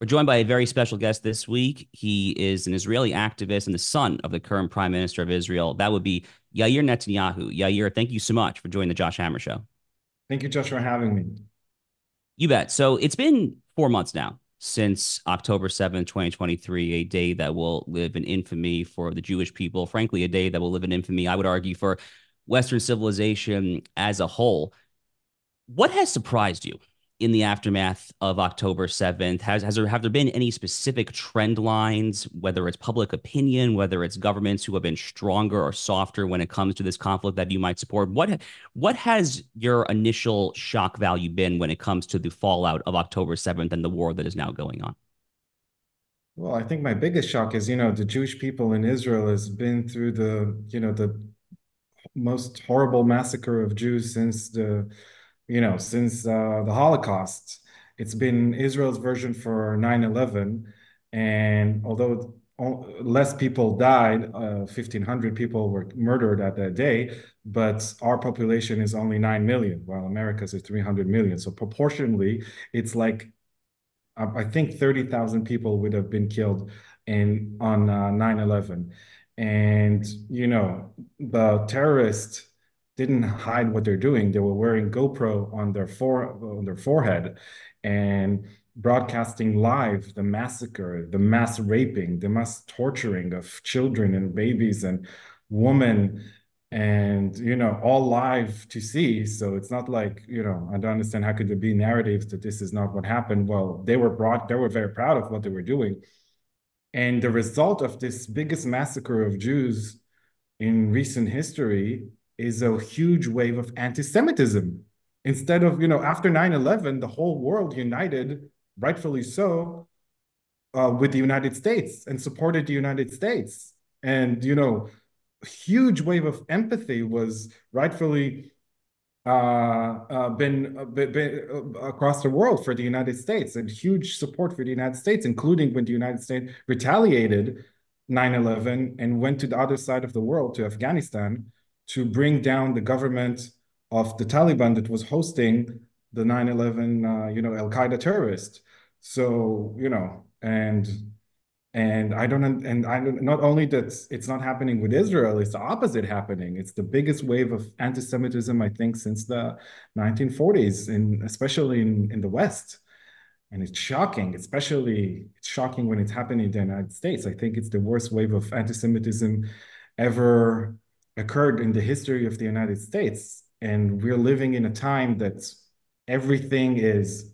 We're joined by a very special guest this week. He is an Israeli activist and the son of the current Prime Minister of Israel. That would be Yair Netanyahu. Yair, thank you so much for joining the Josh Hammer Show. Thank you, Josh, for having me. You bet. So it's been 4 months now since October 7th, 2023, a day that will live in infamy for the Jewish people. Frankly, a day that will live in infamy, I would argue, for Western civilization as a whole. What has surprised you in the aftermath of October 7th? Have there been any specific trend lines, whether it's public opinion, whether it's governments who have been stronger or softer when it comes to this conflict that you might support? What has your initial shock value been when it comes to the fallout of October 7th and the war that is now going on? Well, I think my biggest shock is, the Jewish people in Israel has been through the most horrible massacre of Jews since the Holocaust. It's been Israel's version for 9/11, and although less people died, 1,500 people were murdered at that day, but our population is only 9 million, while America's is 300 million. So proportionally, it's like I think 30,000 people would have been killed in on 9/11. And, the terrorists didn't hide what they're doing. They were wearing GoPro on their forehead and broadcasting live the massacre, the mass raping, the mass torturing of children and babies and women and all live to see. So it's not like, I don't understand how could there be narratives that this is not what happened. Well, they were very proud of what they were doing. And the result of this biggest massacre of Jews in recent history is a huge wave of anti-Semitism. Instead of, after 9/11, the whole world united, rightfully so, with the United States and supported the United States. And, huge wave of empathy was rightfully been across the world for the United States and huge support for the United States, including when the United States retaliated 9/11 and went to the other side of the world to Afghanistan to bring down the government of the Taliban that was hosting the 9/11, Al Qaeda terrorist. So, and I don't, not only that it's not happening with Israel, it's the opposite happening. It's the biggest wave of anti-Semitism, I think, since the 1940s, especially in the West. And it's shocking, especially it's shocking when it's happening in the United States. I think it's the worst wave of anti-Semitism ever occurred in the history of the United States. And we're living in a time that everything is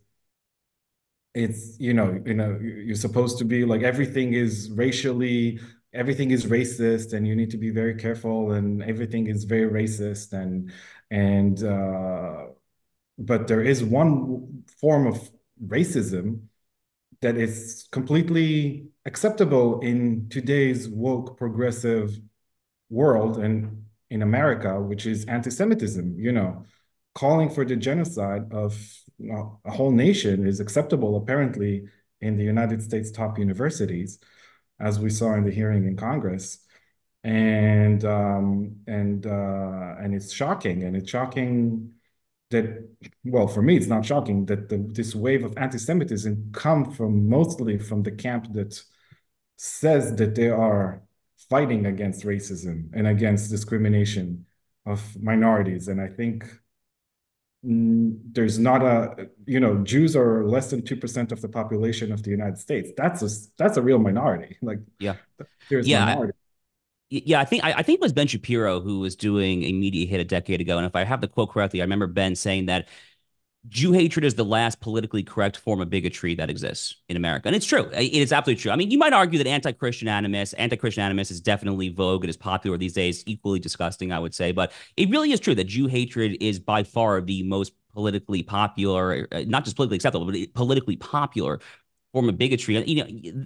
it's you're supposed to be like everything is racist and you need to be very careful and everything is very racist and but there is one form of racism that is completely acceptable in today's woke progressive world and in America, which is anti-Semitism. Calling for the genocide of a whole nation is acceptable, apparently, in the United States top universities, as we saw in the hearing in Congress. And it's shocking. And it's shocking that, well, for me, it's not shocking that this wave of anti-Semitism come from mostly from the camp that says that they are fighting against racism and against discrimination of minorities. And I think there's not Jews are less than 2% of the population of the United States. That's a real minority. Like Yeah. there's Yeah. minority. I think it was Ben Shapiro who was doing a media hit a decade ago. And if I have the quote correctly, I remember Ben saying that Jew hatred is the last politically correct form of bigotry that exists in America. And it's true. It is absolutely true. I mean, you might argue that anti-Christian animus is definitely vogue. It is popular these days, equally disgusting, I would say. But it really is true that Jew hatred is by far the most politically popular, not just politically acceptable, but politically popular form of bigotry.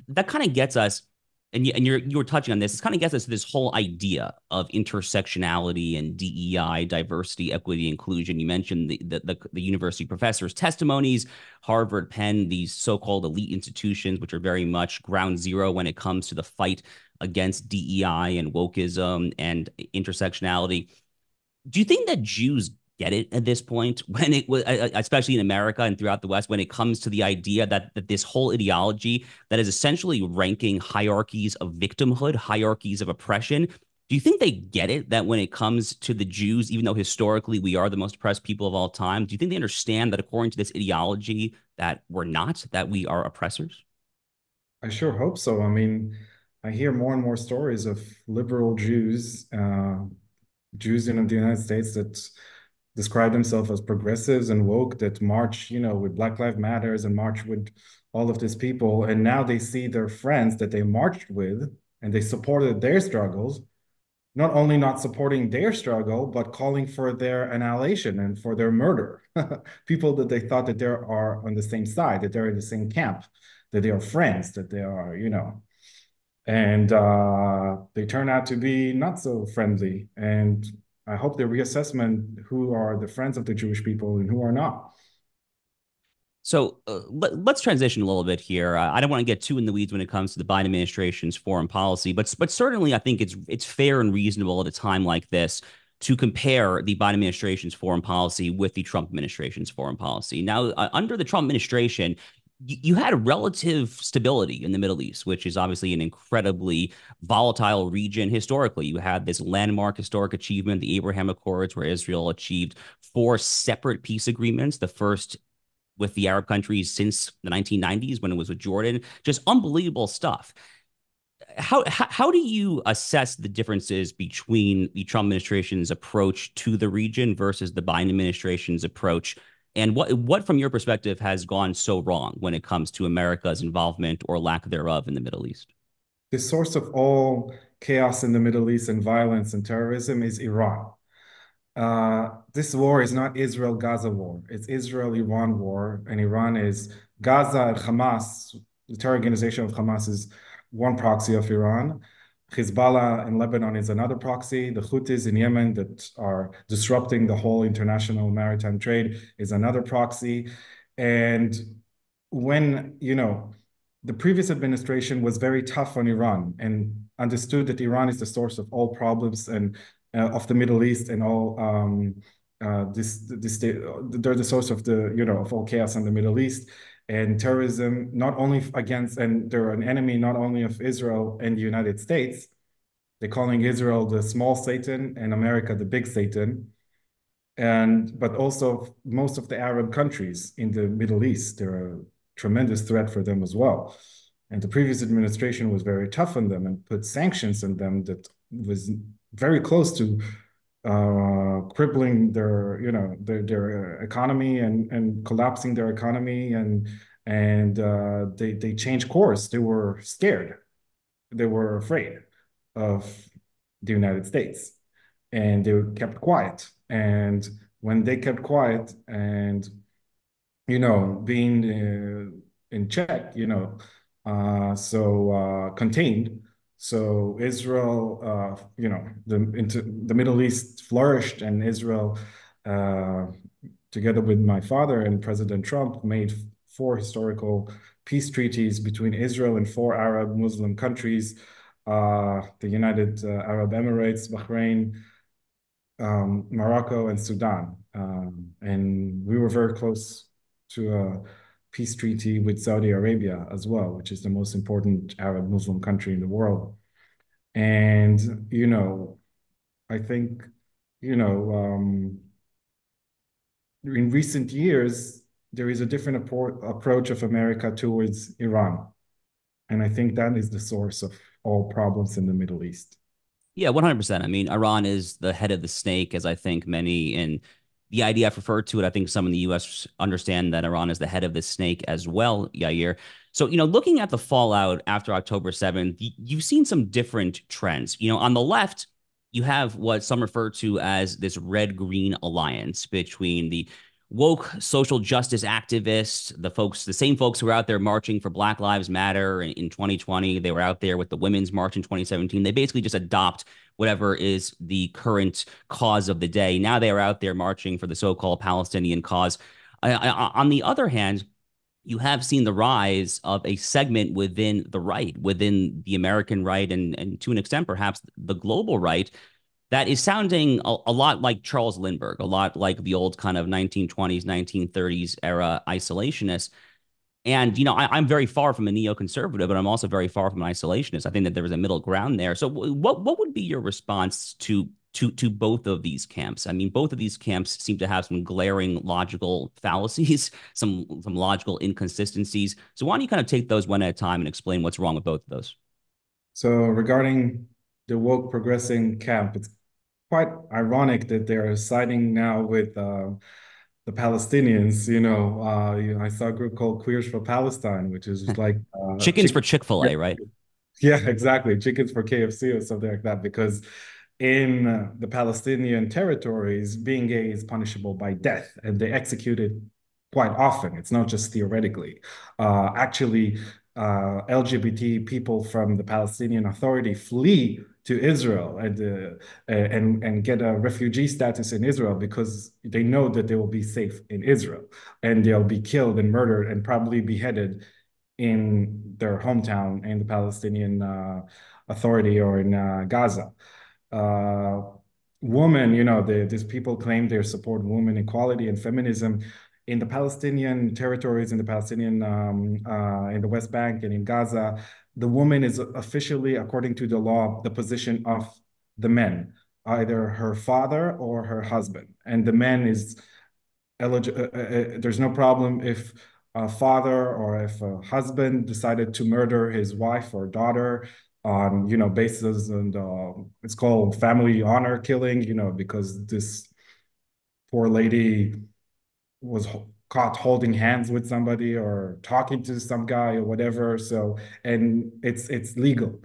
That kind of gets us, and you were touching on this. This kind of gets us to this whole idea of intersectionality and DEI, diversity, equity, inclusion. You mentioned the university professors' testimonies, Harvard, Penn, these so-called elite institutions, which are very much ground zero when it comes to the fight against DEI and wokeism and intersectionality. Do you think that Jews get it at this point when it was, especially in America and throughout the West, when it comes to the idea that this whole ideology that is essentially ranking hierarchies of victimhood, hierarchies of oppression. Do you think they get it that when it comes to the Jews, even though historically we are the most oppressed people of all time, do you think they understand that according to this ideology that we're not, that we are oppressors? I sure hope so. I mean, I hear more and more stories of liberal Jews in the United States that describe themselves as progressives and woke that march, with Black Lives Matters and march with all of these people. And now they see their friends that they marched with and they supported their struggles, not only not supporting their struggle, but calling for their annihilation and for their murder. People that they thought that they are on the same side, that they're in the same camp, that they are friends, that they are, and they turn out to be not so friendly. And I hope the reassessment who are the friends of the Jewish people and who are not. So let's transition a little bit here. I don't want to get too in the weeds when it comes to the Biden administration's foreign policy, but certainly I think it's fair and reasonable at a time like this to compare the Biden administration's foreign policy with the Trump administration's foreign policy. Now, under the Trump administration, you had relative stability in the Middle East, which is obviously an incredibly volatile region historically. You had this landmark historic achievement, the Abraham Accords, where Israel achieved four separate peace agreements. The first with the Arab countries since the 1990s when it was with Jordan. Just unbelievable stuff. How do you assess the differences between the Trump administration's approach to the region versus the Biden administration's approach? And what from your perspective has gone so wrong when it comes to America's involvement or lack thereof in the Middle East? The source of all chaos in the Middle East and violence and terrorism is Iran. This war is not Israel-Gaza war. It's Israel-Iran war, and Iran is Gaza and Hamas. The terror organization of Hamas is one proxy of Iran. Hezbollah in Lebanon is another proxy. The Houthis in Yemen that are disrupting the whole international maritime trade is another proxy. And when, the previous administration was very tough on Iran and understood that Iran is the source of all problems and of the Middle East and all they're the source of of all chaos in the Middle East and terrorism, not only against, and they're an enemy not only of Israel and the United States. They're calling Israel the small Satan and America the big Satan. And but also most of the Arab countries in the Middle East, they're a tremendous threat for them as well. And the previous administration was very tough on them and put sanctions on them that was very close to crippling their economy and collapsing their economy and they changed course. They were scared. They were afraid of the United States, and they kept quiet. And when they kept quiet and being in check, contained. So Israel, the Middle East flourished, and Israel, uh, together with my father and President Trump, made four historical peace treaties between Israel and four Arab Muslim countries, the United Arab Emirates, Bahrain, Morocco, and Sudan. And we were very close to a peace treaty with Saudi Arabia as well, which is the most important Arab Muslim country in the world. And, I think, in recent years, there is a different approach of America towards Iran. And I think that is the source of all problems in the Middle East. Yeah, 100%. I mean, Iran is the head of the snake, as I think many in the IDF refer to it. I think some in the U.S. understand that Iran is the head of the snake as well, Yair. So, looking at the fallout after October 7th, you've seen some different trends. On the left, you have what some refer to as this red-green alliance between the woke social justice activists, the same folks who were out there marching for Black Lives Matter in 2020. They were out there with the Women's March in 2017. They basically just adopt whatever is the current cause of the day. Now they are out there marching for the so-called Palestinian cause. On the other hand, you have seen the rise of a segment within the right, within the American right, and to an extent, perhaps the global right, that is sounding a lot like Charles Lindbergh, a lot like the old kind of 1920s, 1930s era isolationist. And I'm very far from a neoconservative, but I'm also very far from an isolationist. I think that there was a middle ground there. So, what would be your response to both of these camps? I mean, both of these camps seem to have some glaring logical fallacies, some logical inconsistencies. So, why don't you kind of take those one at a time and explain what's wrong with both of those? So regarding the woke progressing camp, it's quite ironic that they're siding now with the Palestinians. I saw a group called Queers for Palestine, which is like Chickens for chicken. Chick-fil-A, right? Yeah, exactly. Chickens for KFC or something like that. Because in the Palestinian territories, being gay is punishable by death, and they execute it quite often. It's not just theoretically. Actually, LGBT people from the Palestinian Authority flee to Israel and get a refugee status in Israel because they know that they will be safe in Israel, and they'll be killed and murdered and probably beheaded in their hometown in the Palestinian Authority or in Gaza. Uh, Women, these people claim they support women equality and feminism in the Palestinian territories, in the Palestinian, in the West Bank and in Gaza. The woman is officially, according to the law, the position of the men, either her father or her husband, and the man is there's no problem if a father or if a husband decided to murder his wife or daughter on, basis, and it's called family honor killing, because this poor lady was caught holding hands with somebody or talking to some guy or whatever. So, and it's legal.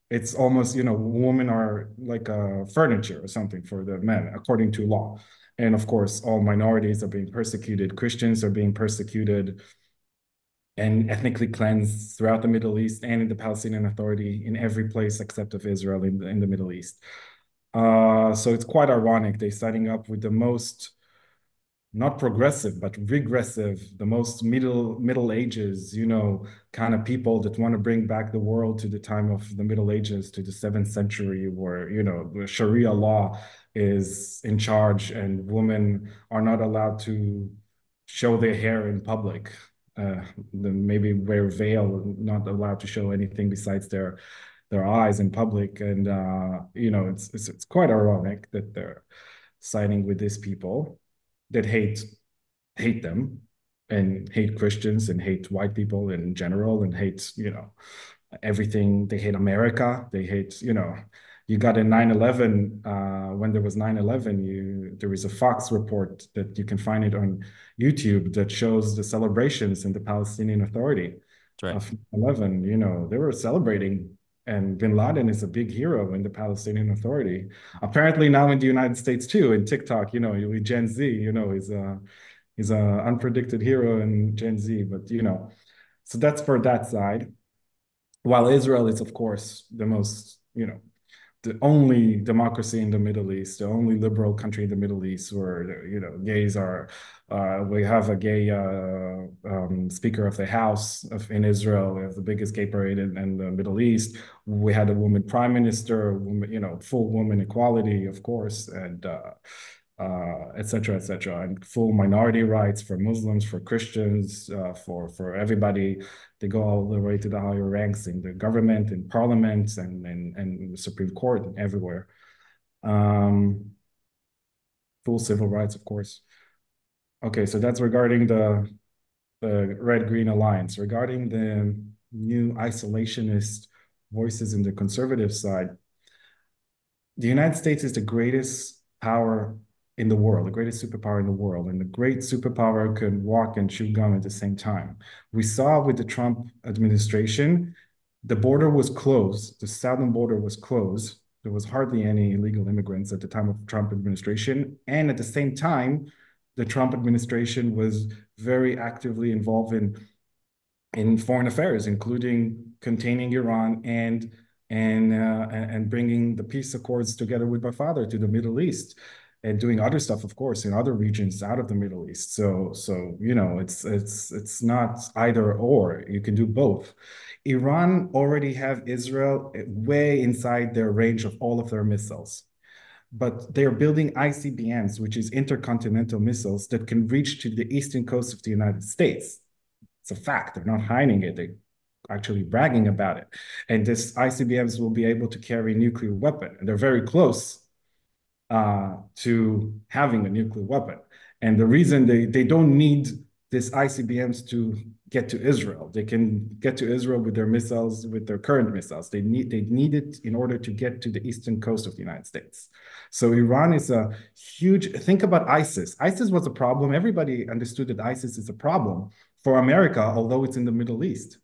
It's almost, women are like furniture or something for the men, according to law. And of course, all minorities are being persecuted. Christians are being persecuted and ethnically cleansed throughout the Middle East and in the Palestinian Authority in every place except of Israel in the Middle East. So it's quite ironic. They're setting up with the most not progressive, but regressive, the most Middle Ages, kind of people that want to bring back the world to the time of the Middle Ages, to the 7th century, where, the Sharia law is in charge and women are not allowed to show their hair in public. Maybe wear a veil, not allowed to show anything besides their eyes in public. And it's quite ironic that they're siding with these people that hate them and hate Christians and hate white people in general and hate, everything. They hate America. They hate, you got in 9/11, when there was 9/11, there was a Fox report that you can find it on YouTube that shows the celebrations in the Palestinian Authority That's right. of 11. They were celebrating, and bin Laden is a big hero in the Palestinian Authority. Apparently now in the United States too, in TikTok, with Gen Z, he's a unpredicted hero in Gen Z, but so that's for that side. While Israel is, of course, the most, the only democracy in the Middle East, the only liberal country in the Middle East where, gays are, we have a gay Speaker of the House in Israel. We have the biggest gay parade in the Middle East. We had a woman prime minister, full woman equality, of course, and et cetera, et cetera, and full minority rights for Muslims, for Christians, for everybody. They go all the way to the higher ranks in the government, in parliaments, and the Supreme Court, and everywhere. Full civil rights, of course. Okay, so that's regarding the Red-Green Alliance. Regarding the new isolationist voices in the conservative side, the United States is the greatest power in the world, the greatest superpower in the world, and the great superpower can walk and chew gum at the same time. We saw with the Trump administration, the border was closed, the southern border was closed. There was hardly any illegal immigrants at the time of Trump administration. And at the same time, the Trump administration was very actively involved in foreign affairs, including containing Iran and bringing the peace accords together with my father to the Middle East, and doing other stuff, of course, in other regions out of the Middle East. So it's not either or. You can do both. Iran already have Israel way inside their range of all of their missiles. but they're building ICBMs, which is intercontinental missiles that can reach to the eastern coast of the United States. It's a fact. They're not hiding it. They're actually bragging about it. And this ICBMs will be able to carry a nuclear weapon. And they're very close to having a nuclear weapon. And the reason they don't need this ICBMs to get to Israel. They can get to Israel with their missiles, with their current missiles. They need it in order to get to the eastern coast of the United States. So Iran is a huge, think about ISIS. ISIS was a problem. Everybody understood that ISIS is a problem for America, although it's in the Middle East.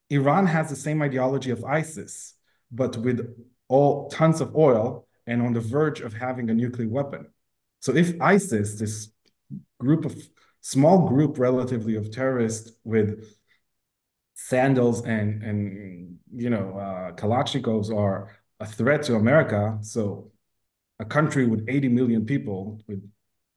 Iran has the same ideology of ISIS, but with all tons of oil and on the verge of having a nuclear weapon. So if ISIS, this group of small group relatively of terrorists with sandals and Kalashnikovs are a threat to America, so a country with 80 million people, with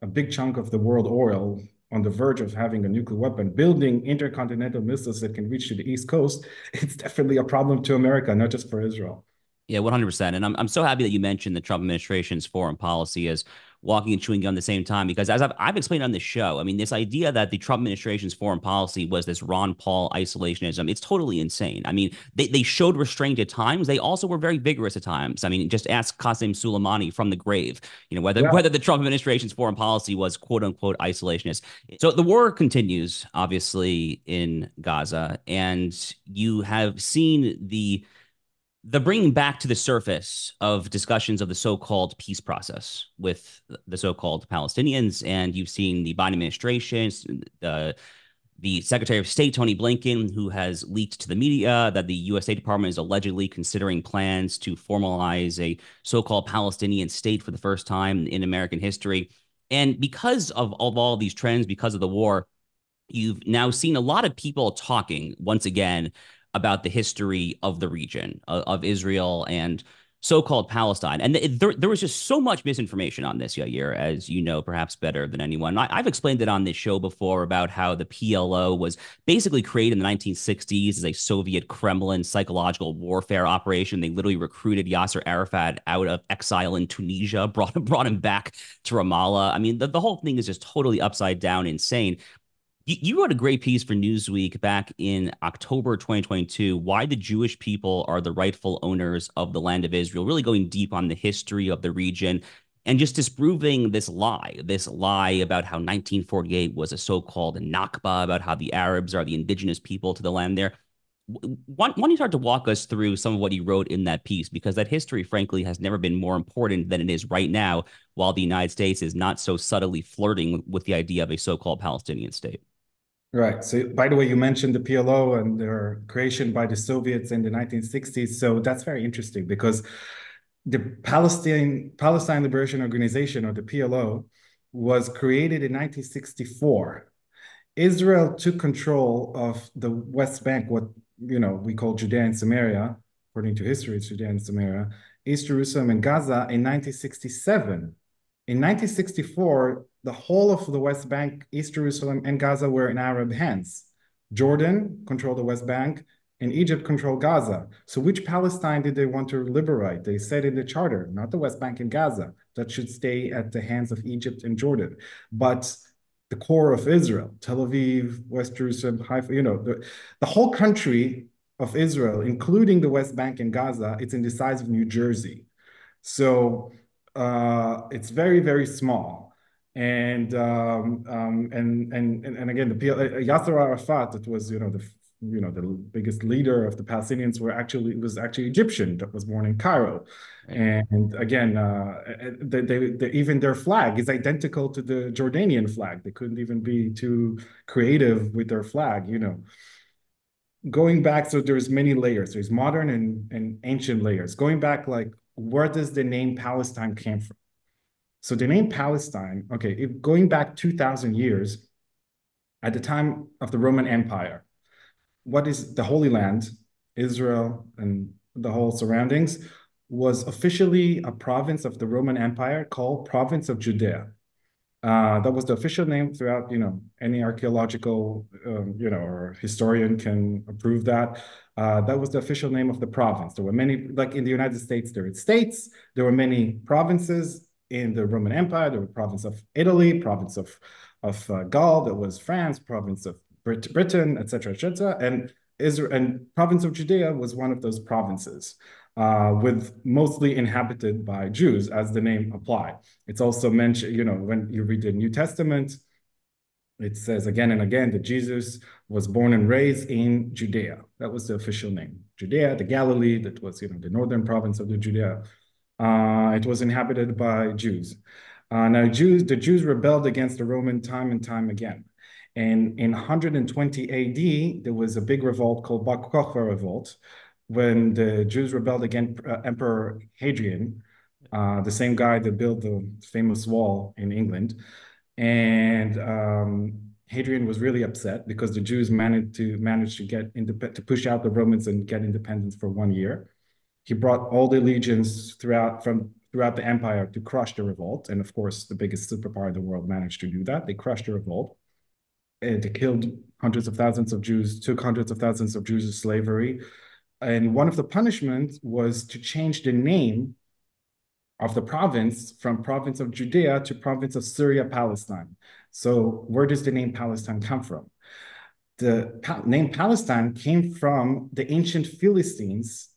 a big chunk of the world oil on the verge of having a nuclear weapon, building intercontinental missiles that can reach to the East Coast, it's definitely a problem to America, not just for Israel. Yeah, 100%. And I'm so happy that you mentioned the Trump administration's foreign policy as walking and chewing gum at the same time, because as I've explained on this show, I mean, this idea that the Trump administration's foreign policy was this Ron Paul isolationism, it's totally insane. I mean, they showed restraint at times. They also were very vigorous at times. I mean, just ask Qasem Soleimani from the grave, Yeah. whether the Trump administration's foreign policy was quote unquote isolationist. So the war continues, obviously, in Gaza, and you have seen the bringing back to the surface of discussions of the so-called peace process with the so-called Palestinians. And you've seen the Biden administration, the Secretary of State, Tony Blinken, who has leaked to the media that the U.S. State Department is allegedly considering plans to formalize a so-called Palestinian state for the first time in American history. And because of all these trends, because of the war, you've now seen a lot of people talking once again about the history of the region of Israel and so-called Palestine. And there was just so much misinformation on this, Yair, as you know, perhaps better than anyone. I've explained it on this show before about how the PLO was basically created in the 1960s as a Soviet Kremlin psychological warfare operation. They literally recruited Yasser Arafat out of exile in Tunisia, brought him back to Ramallah. I mean, the whole thing is just totally upside down, insane. You wrote a great piece for Newsweek back in October 2022, Why the Jewish People Are the Rightful Owners of the Land of Israel, really going deep on the history of the region and just disproving this lie about how 1948 was a so-called Nakba, about how the Arabs are the indigenous people to the land there. Why don't you start to walk us through some of what you wrote in that piece? Because that history, frankly, has never been more important than it is right now, while the United States is not so subtly flirting with the idea of a so-called Palestinian state. Right. So, by the way, you mentioned the PLO and their creation by the Soviets in the 1960s. So that's very interesting because the Palestine Liberation Organization, or the PLO, was created in 1964. Israel took control of the West Bank, what we call Judea and Samaria, according to history, it's Judea and Samaria, East Jerusalem and Gaza in 1967. In 1964, the whole of the West Bank, East Jerusalem, and Gaza were in Arab hands. Jordan controlled the West Bank, and Egypt controlled Gaza. So which Palestine did they want to liberate? They said in the charter, not the West Bank and Gaza, that should stay at the hands of Egypt and Jordan. But the core of Israel, Tel Aviv, West Jerusalem, Haifa, the whole country of Israel, including the West Bank and Gaza, it's in the size of New Jersey. So it's very, very small. And again, Yasser Arafat, that was the biggest leader of the Palestinians, was actually Egyptian, that was born in Cairo. Right. And again, even their flag is identical to the Jordanian flag. They couldn't even be too creative with their flag, Going back, so there's many layers. There's modern and ancient layers. Going back, like, where does the name Palestine came from? So the name Palestine, okay, going back 2,000 years, at the time of the Roman Empire, what is the Holy Land, Israel, and the whole surroundings, was officially a province of the Roman Empire called Province of Judea. That was the official name throughout, any archaeological, or historian can approve that. That was the official name of the province. There were many, like in the United States, there were states, there were many provinces in the Roman Empire. There were province of Italy, province of Gaul, that was France, province of Britain, etc., etc. And Israel and province of Judea was one of those provinces, with mostly inhabited by Jews, as the name applied. It's also mentioned, when you read the New Testament, it says again and again that Jesus was born and raised in Judea. That was the official name. Judea, the Galilee, that was, the northern province of the Judea. It was inhabited by Jews. Now, the Jews rebelled against the Roman time and time again. And in 120 AD, there was a big revolt called Bar Kokhba revolt, when the Jews rebelled against Emperor Hadrian, the same guy that built the famous wall in England. And Hadrian was really upset because the Jews managed to get to push out the Romans and get independence for 1 year. He brought all the legions throughout the empire to crush the revolt, and of course, the biggest superpower in the world managed to do that. They crushed the revolt. And they killed hundreds of thousands of Jews, took hundreds of thousands of Jews as slavery, and one of the punishments was to change the name of the province from province of Judea to province of Syria, Palestine. So where does the name Palestine come from? The name Palestine came from the ancient Philistines,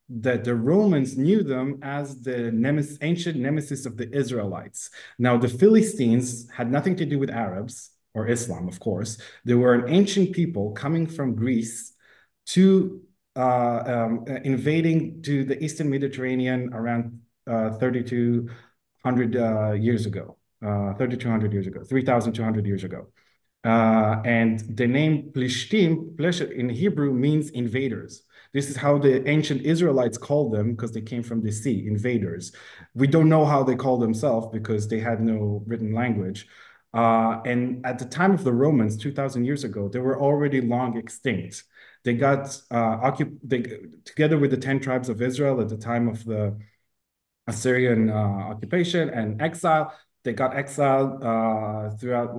that the Romans knew them as the ancient nemesis of the Israelites. Now, the Philistines had nothing to do with Arabs or Islam, of course. They were an ancient people coming from Greece to invading to the Eastern Mediterranean around 3,200 years ago, 3,200 years ago, 3,200 years ago. And the name Plishtim, in Hebrew, means invaders. This is how the ancient Israelites called them, because they came from the sea, invaders. We don't know how they called themselves because they had no written language. And at the time of the Romans, 2,000 years ago, they were already long extinct. They got together with the 10 tribes of Israel at the time of the Assyrian occupation and exile. They got exiled throughout,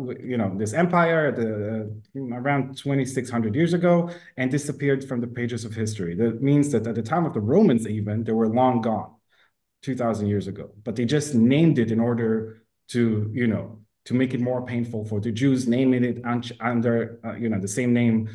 this empire around 2,600 years ago, and disappeared from the pages of history. That means that at the time of the Romans, even, they were long gone, 2,000 years ago. But they just named it in order to make it more painful for the Jews, naming it under the same name,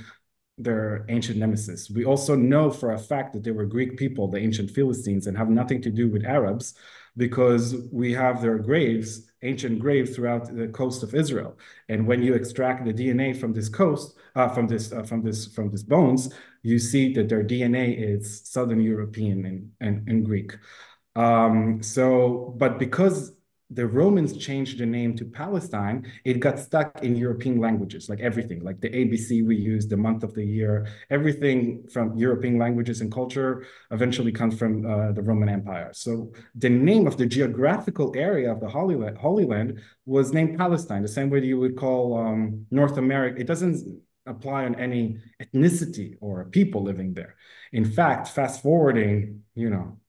their ancient nemesis. We also know for a fact that they were Greek people, the ancient Philistines, and have nothing to do with Arabs, because we have their graves, ancient graves, throughout the coast of Israel. And when you extract the DNA from this coast, from this bones, you see that their DNA is Southern European and Greek. But because the Romans changed the name to Palestine, it got stuck in European languages, like everything, like the ABC we use, the month of the year, everything from European languages and culture eventually comes from the Roman Empire. So the name of the geographical area of the Holy Land was named Palestine, the same way you would call North America. It doesn't apply on any ethnicity or people living there. In fact, fast forwarding,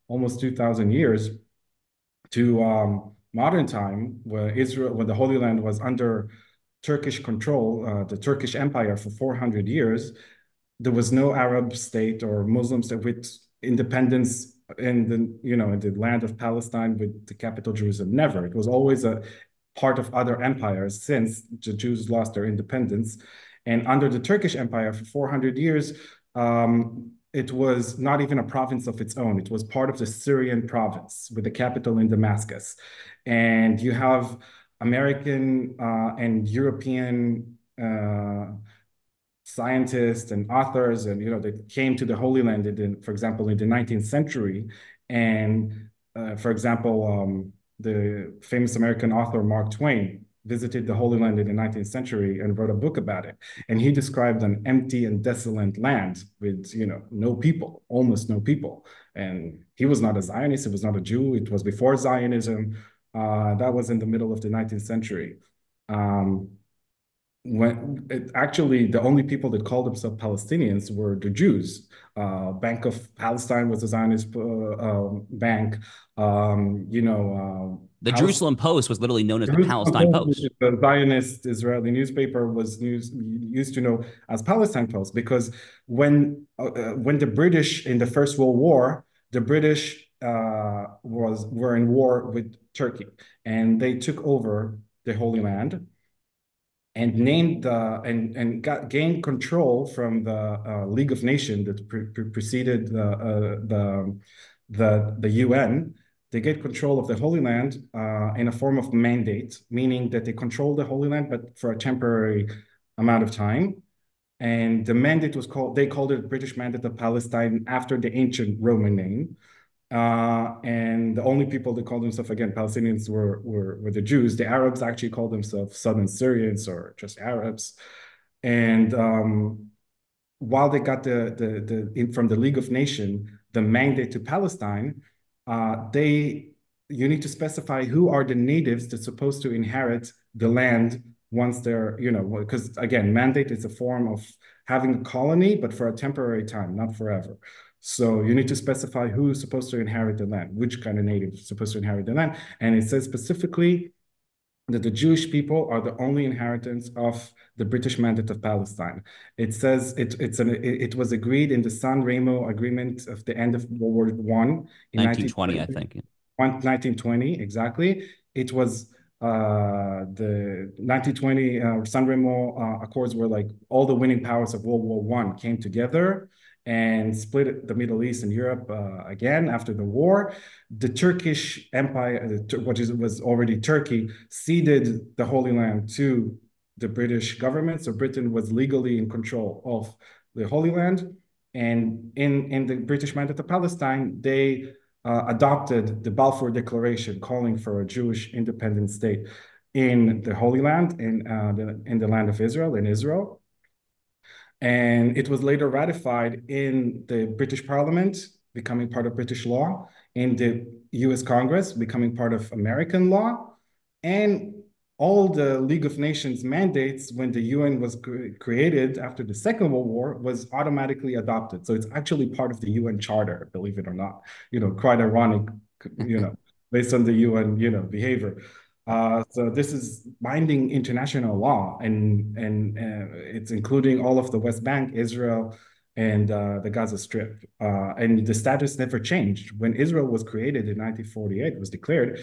almost 2,000 years to modern time, when the Holy Land was under Turkish control, the Turkish Empire for 400 years, there was no Arab state or Muslim state with independence in the land of Palestine with the capital Jerusalem. Never. It was always a part of other empires since the Jews lost their independence. And under the Turkish Empire for 400 years, it was not even a province of its own. It was part of the Syrian province with the capital in Damascus. And you have American and European scientists and authors, and they came to the Holy Land, for example, in the 19th century. And for example, the famous American author Mark Twain visited the Holy Land in the 19th century and wrote a book about it. And he described an empty and desolate land with, no people, almost no people. And he was not a Zionist, he was not a Jew, it was before Zionism. That was in the middle of the 19th century. Actually the only people that called themselves Palestinians were the Jews. Bank of Palestine was a Zionist bank. The Palestine. Jerusalem Post was literally known as the Jerusalem Palestine Post, which Post. is the Zionist Israeli newspaper, was used to know as Palestine Post because when the British in the First World War, the British were in war with Turkey, and they took over the Holy Land and named and gained control from the League of Nations that preceded the UN. They get control of the Holy Land in a form of mandate, meaning that they control the Holy Land, but for a temporary amount of time. And the mandate was called, they called it British Mandate of Palestine after the ancient Roman name. And the only people that called themselves, again, Palestinians were the Jews. The Arabs actually called themselves Southern Syrians or just Arabs. And while they got from the League of Nations the mandate to Palestine, they you need to specify who are the natives that's supposed to inherit the land once they're, because again, mandate is a form of having a colony, but for a temporary time, not forever. So you need to specify who is supposed to inherit the land, which kind of native is supposed to inherit the land. And it says specifically that the Jewish people are the only inheritors of the British Mandate of Palestine. It says it was agreed in the San Remo Agreement of the end of World War One in 1920, I 1920. think. 1920, exactly. It was the 1920 San Remo Accords were like all the winning powers of World War One came together and split the Middle East and Europe again after the war. The Turkish Empire, was already Turkey, ceded the Holy Land to the British government. So Britain was legally in control of the Holy Land. And in the British Mandate of Palestine, they adopted the Balfour Declaration calling for a Jewish independent state in the Holy Land, in the land of Israel, in Israel. And it was later ratified in the British Parliament, becoming part of British law, in the US Congress, becoming part of American law, and all the League of Nations mandates when the UN was created after the Second World War was automatically adopted. So it's actually part of the UN Charter, believe it or not. Quite ironic, based on the UN, behavior. So this is binding international law, and it's including all of the West Bank, Israel, and the Gaza Strip. And the status never changed. When Israel was created in 1948, was declared,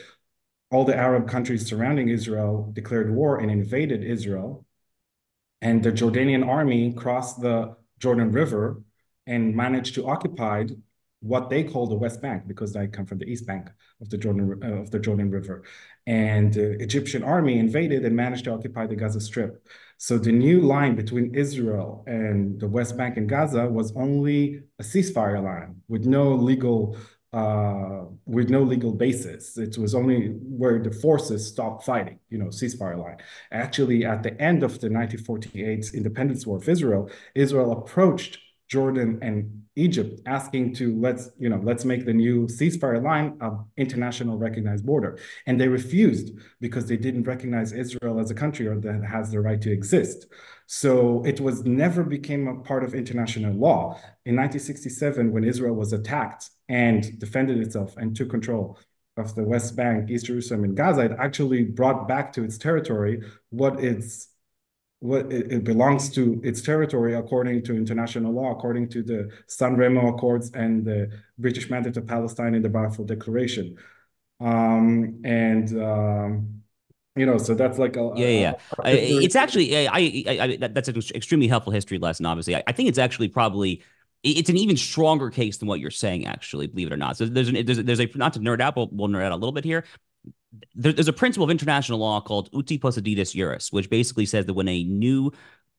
all the Arab countries surrounding Israel declared war and invaded Israel. And the Jordanian army crossed the Jordan River and managed to occupy what they call the West Bank, because I come from the East Bank of the Jordan River. And the Egyptian army invaded and managed to occupy the Gaza Strip. So the new line between Israel and the West Bank and Gaza was only a ceasefire line with no legal basis. It was only where the forces stopped fighting, ceasefire line. Actually, at the end of the 1948 independence war of Israel, Israel approached Jordan and Egypt asking to let's make the new ceasefire line an international recognized border. And they refused because they didn't recognize Israel as a country or that has the right to exist. So it was never became a part of international law. In 1967, when Israel was attacked and defended itself and took control of the West Bank, East Jerusalem, and Gaza, it actually brought back to its territory what it belongs to its territory according to international law, according to the San Remo Accords and the British Mandate of Palestine in the Balfour Declaration. And so that's like Yeah, yeah. a history. It's actually that's an extremely helpful history lesson. Obviously, I think it's actually probably it's an even stronger case than what you're saying. Actually, believe it or not. So there's a not to nerd out, but we'll nerd out a little bit here. There's a principle of international law called uti possidetis juris, which basically says that when a new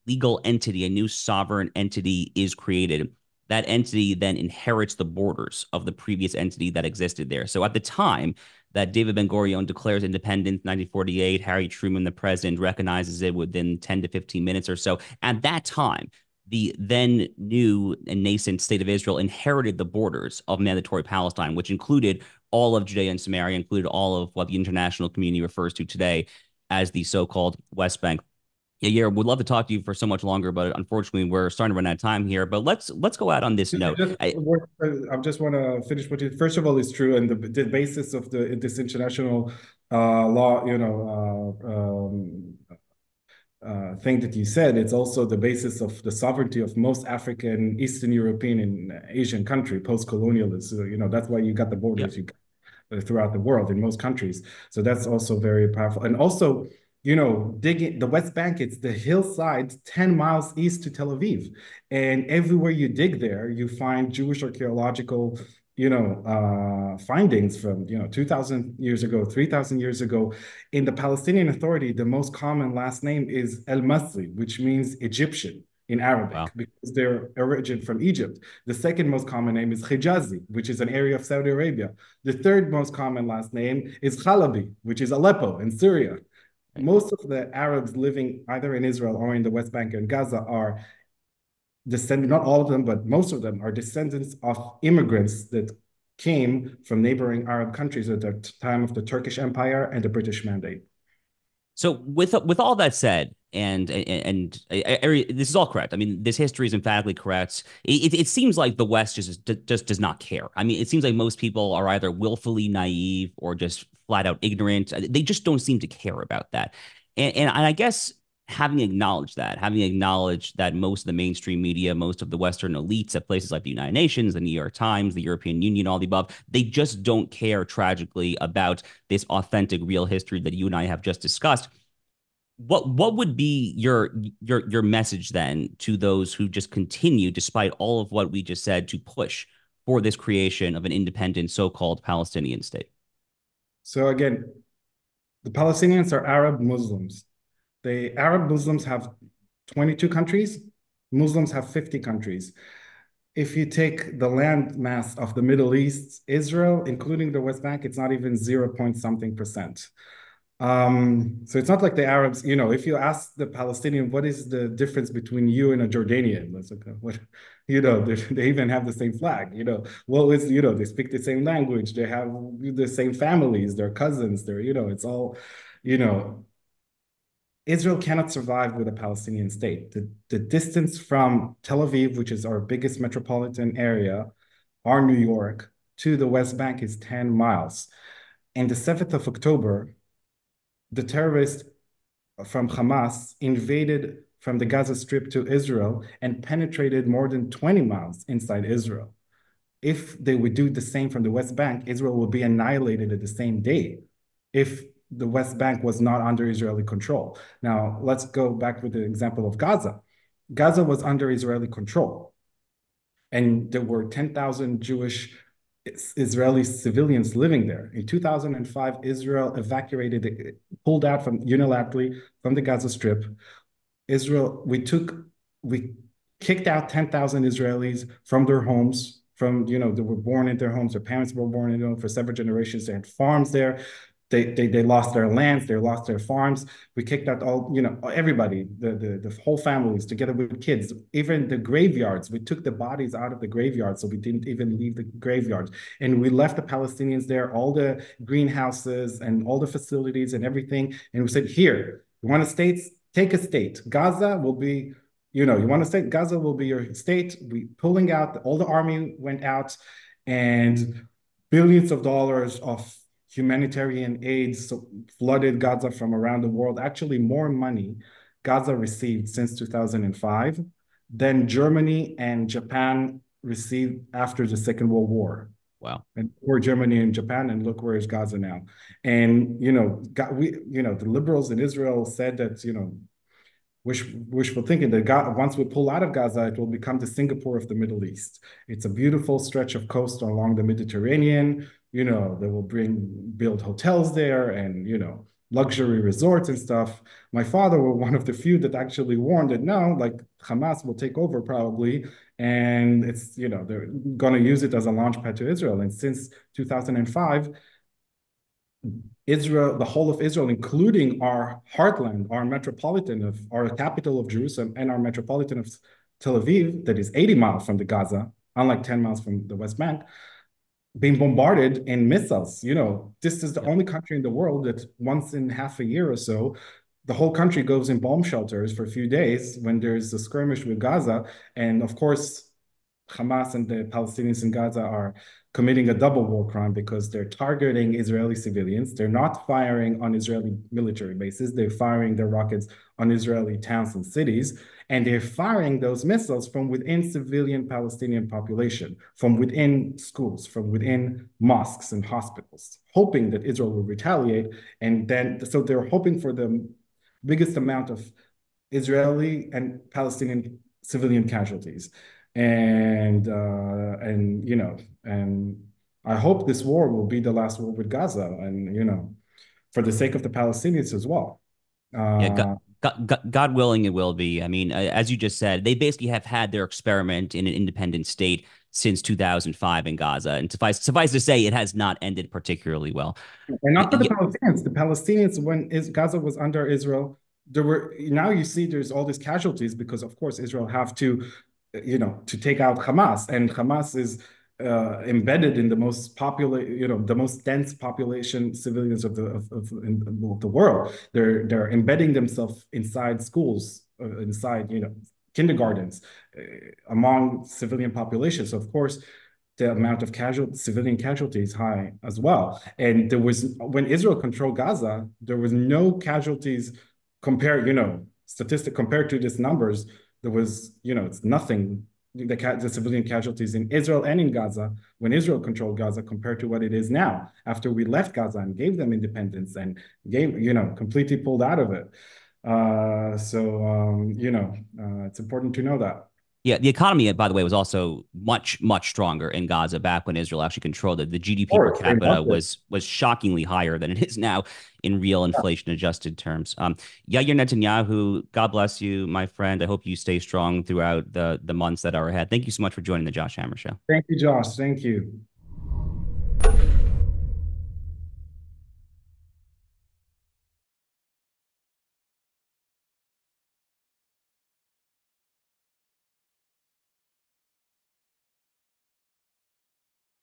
legal entity, a new sovereign entity is created, that entity then inherits the borders of the previous entity that existed there. So at the time that David Ben-Gurion declares independence, 1948, Harry Truman, the president, recognizes it within 10 to 15 minutes or so. At that time, the then new and nascent state of Israel inherited the borders of mandatory Palestine, which included all of Judea and Samaria, included all of what the international community refers to today as the so-called West Bank. Yeah, yeah, would love to talk to you for so much longer, but unfortunately, we're starting to run out of time here. But let's go out on this note. I just want to finish what you. First of all, it's true, and the basis of this international law, thing that you said, it's also the basis of the sovereignty of most African, Eastern European, and Asian country post-colonialism. So, that's why you got the Yeah. borders throughout the world in most countries. So that's also very powerful. And also, digging the West Bank, it's the hillside 10 miles east to Tel Aviv. And everywhere you dig there, you find Jewish archaeological, findings from, 2,000 years ago, 3,000 years ago. In the Palestinian Authority, the most common last name is El Masri, which means Egyptian in Arabic Wow. because they're origin from Egypt. The second most common name is Hijazi, which is an area of Saudi Arabia. The third most common last name is Halabi, which is Aleppo in Syria. Right. Most of the Arabs living either in Israel or in the West Bank and Gaza are descendants, not all of them, but most of them are descendants of immigrants that came from neighboring Arab countries at the time of the Turkish Empire and the British Mandate. So with all that said, this is all correct. I mean, this history is emphatically correct. It seems like the West just does not care. I mean, it seems like most people are either willfully naive or just flat out ignorant. They just don't seem to care about that. And I guess having acknowledged that most of the mainstream media, most of the Western elites at places like the United Nations, the New York Times, the European Union, all the above, they just don't care tragically about this authentic, real history that you and I have just discussed. What would be your message then to those who just continue, despite all of what we just said, to push for this creation of an independent so-called Palestinian state? So again, the Palestinians are Arab Muslims. The Arab Muslims have 22 countries. Muslims have 50 countries. If you take the land mass of the Middle East, Israel, including the West Bank, it's not even 0 point something percent. So it's not like the Arabs, if you ask the Palestinian, what is the difference between you and a Jordanian? It's like, what, they even have the same flag, well, they speak the same language, they have the same families, they're cousins, it's all, you know, Israel cannot survive with a Palestinian state. The distance from Tel Aviv, which is our biggest metropolitan area, our New York, to the West Bank is 10 miles. And the 7th of October, the terrorists from Hamas invaded from the Gaza Strip to Israel and penetrated more than 20 miles inside Israel. If they would do the same from the West Bank, Israel would be annihilated at the same day if the West Bank was not under Israeli control. Now, let's go back with the example of Gaza. Gaza was under Israeli control, and there were 10,000 Jewish Israeli civilians living there. In 2005, Israel pulled out unilaterally from the Gaza Strip. We kicked out 10,000 Israelis from their homes, they were born in their homes, their parents were born in them for several generations. They had farms there. They lost their lands, they lost their farms. We kicked out everybody, the whole families together with kids, even the graveyards. We took the bodies out of the graveyards, so we didn't even leave the graveyards. And we left the Palestinians there, all the greenhouses and all the facilities and everything. And we said, here, you want a state? Take a state. Gaza will be, you want a state? Gaza will be your state. We pulling out, all the army went out, and billions of dollars of humanitarian aid flooded Gaza from around the world. Actually, more money Gaza received since 2005 than Germany and Japan received after the Second World War. Wow. And we're Germany and Japan, and look where is Gaza now. And the liberals in Israel said that wishful thinking that once we pull out of Gaza, it will become the Singapore of the Middle East. It's a beautiful stretch of coast along the Mediterranean. They will build hotels there and, luxury resorts and stuff. My father was one of the few that actually warned that no, like Hamas will take over probably. And it's, they're going to use it as a launch pad to Israel. And since 2005, Israel, the whole of Israel, including our heartland, our capital of Jerusalem, and our metropolitan of Tel Aviv, that is 80 miles from the Gaza, unlike 10 miles from the West Bank, being bombarded in missiles. This is the Yeah. only country in the world that once in half a year or so the whole country goes in bomb shelters for a few days when there's a skirmish with Gaza. And of course, Hamas and the Palestinians in Gaza are committing a double war crime because they're targeting Israeli civilians. They're not firing on Israeli military bases. They're firing their rockets on Israeli towns and cities. And they're firing those missiles from within civilian Palestinian population, from within schools, from within mosques and hospitals, hoping that Israel will retaliate. And then, so they're hoping for the biggest amount of Israeli and Palestinian civilian casualties. And and I hope this war will be the last war with Gaza, and for the sake of the Palestinians as well. Yeah, God, Uh, God willing, it will be. I mean, as you just said, they basically have had their experiment in an independent state since 2005 in Gaza, and suffice to say, it has not ended particularly well. And not for the Palestinians. The Palestinians, when Gaza was under Israel, there were now you see there's all these casualties because of course Israel have to, to take out Hamas, and Hamas is embedded in the most popular, the most dense population civilians in the world. They're embedding themselves inside schools, inside kindergartens, among civilian populations. So of course the amount of civilian casualties high as well. And there was, when Israel controlled Gaza, there was no casualties compared, statistic compared to these numbers. There was, it's nothing. The civilian casualties in Israel and in Gaza when Israel controlled Gaza compared to what it is now after we left Gaza and gave them independence and completely pulled out of it. It's important to know that. Yeah, the economy, by the way, was also much, much stronger in Gaza back when Israel actually controlled it. The GDP per Or very capita much. was shockingly higher than it is now in real inflation adjusted terms. Yair Netanyahu, God bless you, my friend. I hope you stay strong throughout the months that are ahead. Thank you so much for joining the Josh Hammer Show. Thank you, Josh. Thank you.